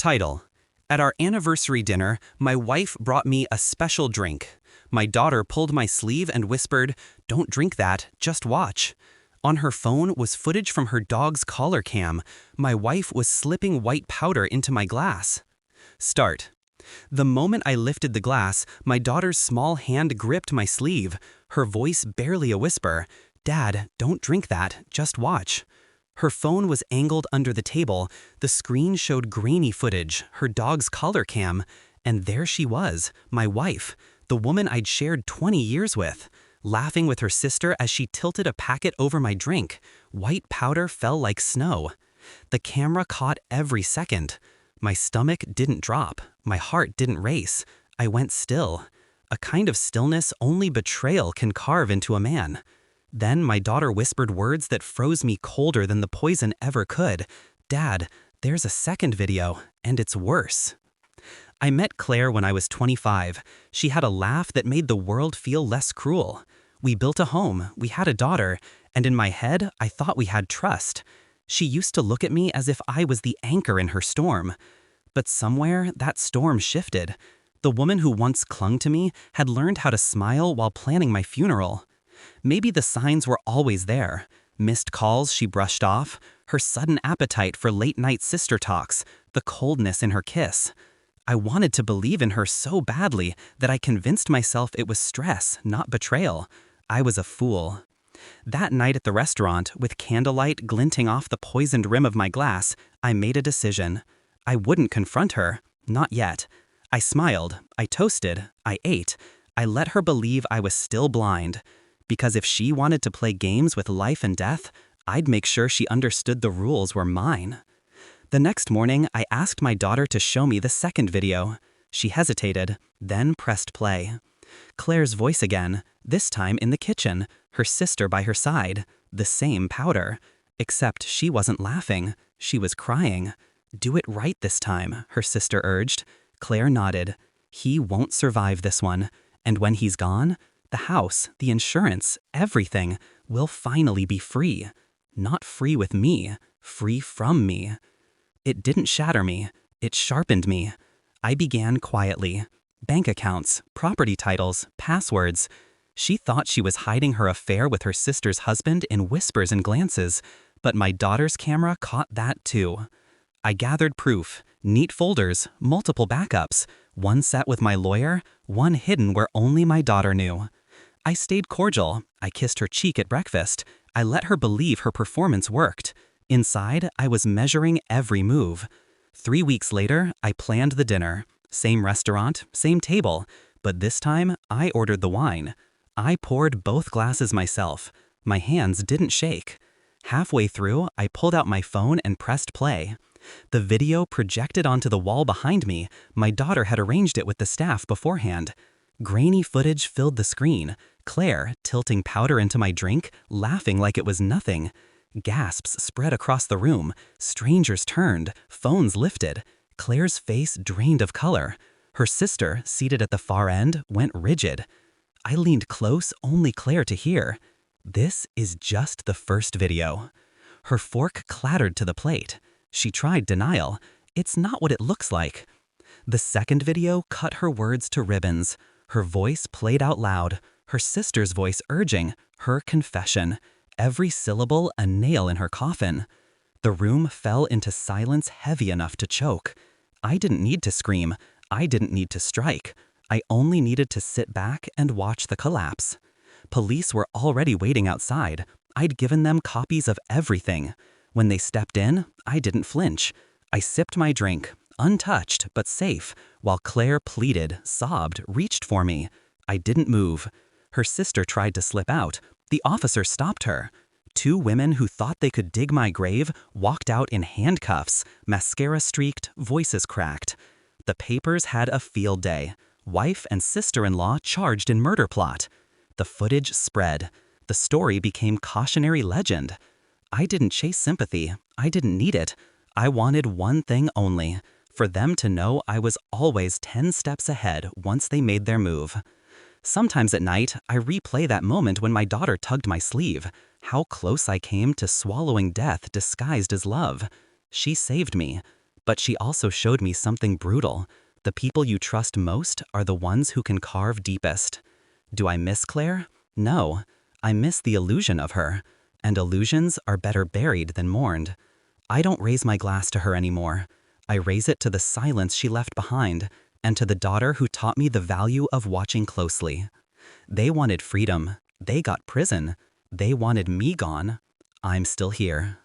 Title: At our anniversary dinner, my wife brought me a special drink. My daughter pulled my sleeve and whispered, "Don't drink that, just watch." On her phone was footage from her dog's collar cam. My wife was slipping white powder into my glass. Start. The moment I lifted the glass, my daughter's small hand gripped my sleeve, her voice barely a whisper. "Dad, don't drink that, just watch." Her phone was angled under the table. The screen showed grainy footage, her dog's collar cam, and there she was, my wife, the woman I'd shared 20 years with, laughing with her sister as she tilted a packet over my drink. White powder fell like snow. The camera caught every second. My stomach didn't drop. My heart didn't race. I went still. A kind of stillness only betrayal can carve into a man. Then my daughter whispered words that froze me colder than the poison ever could. "Dad, there's a second video, and it's worse." I met Claire when I was 25. She had a laugh that made the world feel less cruel. We built a home, we had a daughter, and in my head, I thought we had trust. She used to look at me as if I was the anchor in her storm. But somewhere, that storm shifted. The woman who once clung to me had learned how to smile while planning my funeral. Maybe the signs were always there. Missed calls she brushed off, her sudden appetite for late-night sister talks, the coldness in her kiss. I wanted to believe in her so badly that I convinced myself it was stress, not betrayal. I was a fool. That night at the restaurant, with candlelight glinting off the poisoned rim of my glass, I made a decision. I wouldn't confront her. Not yet. I smiled. I toasted. I ate. I let her believe I was still blind. Because if she wanted to play games with life and death, I'd make sure she understood the rules were mine. The next morning, I asked my daughter to show me the second video. She hesitated, then pressed play. Claire's voice again, this time in the kitchen, her sister by her side, the same powder. Except she wasn't laughing, she was crying. "Do it right this time," her sister urged. Claire nodded. "He won't survive this one. And when he's gone, the house, the insurance, everything will finally be free. Not free with me, free from me." It didn't shatter me, it sharpened me. I began quietly. Bank accounts, property titles, passwords. She thought she was hiding her affair with her sister's husband in whispers and glances, but my daughter's camera caught that too. I gathered proof, neat folders, multiple backups, one set with my lawyer, one hidden where only my daughter knew. I stayed cordial. I kissed her cheek at breakfast. I let her believe her performance worked. Inside, I was measuring every move. 3 weeks later, I planned the dinner. Same restaurant, same table. But this time, I ordered the wine. I poured both glasses myself. My hands didn't shake. Halfway through, I pulled out my phone and pressed play. The video projected onto the wall behind me. My daughter had arranged it with the staff beforehand. Grainy footage filled the screen. Claire, tilting powder into my drink, laughing like it was nothing. Gasps spread across the room. Strangers turned. Phones lifted. Claire's face drained of color. Her sister, seated at the far end, went rigid. I leaned close, only Claire to hear. "This is just the first video." Her fork clattered to the plate. She tried denial. "It's not what it looks like." The second video cut her words to ribbons. Her voice played out loud, her sister's voice urging, her confession, every syllable a nail in her coffin. The room fell into silence heavy enough to choke. I didn't need to scream. I didn't need to strike. I only needed to sit back and watch the collapse. Police were already waiting outside. I'd given them copies of everything. When they stepped in, I didn't flinch. I sipped my drink, untouched but safe, while Claire pleaded, sobbed, reached for me. I didn't move. Her sister tried to slip out. The officer stopped her. 2 women who thought they could dig my grave walked out in handcuffs, mascara streaked, voices cracked. The papers had a field day. Wife and sister-in-law charged in murder plot. The footage spread. The story became cautionary legend. I didn't chase sympathy. I didn't need it. I wanted one thing only, for them to know I was always 10 steps ahead once they made their move. Sometimes at night, I replay that moment when my daughter tugged my sleeve, how close I came to swallowing death disguised as love. She saved me. But she also showed me something brutal. The people you trust most are the ones who can carve deepest. Do I miss Claire? No. I miss the illusion of her. And illusions are better buried than mourned. I don't raise my glass to her anymore. I raise it to the silence she left behind, and to the daughter who taught me the value of watching closely. They wanted freedom. They got prison. They wanted me gone. I'm still here.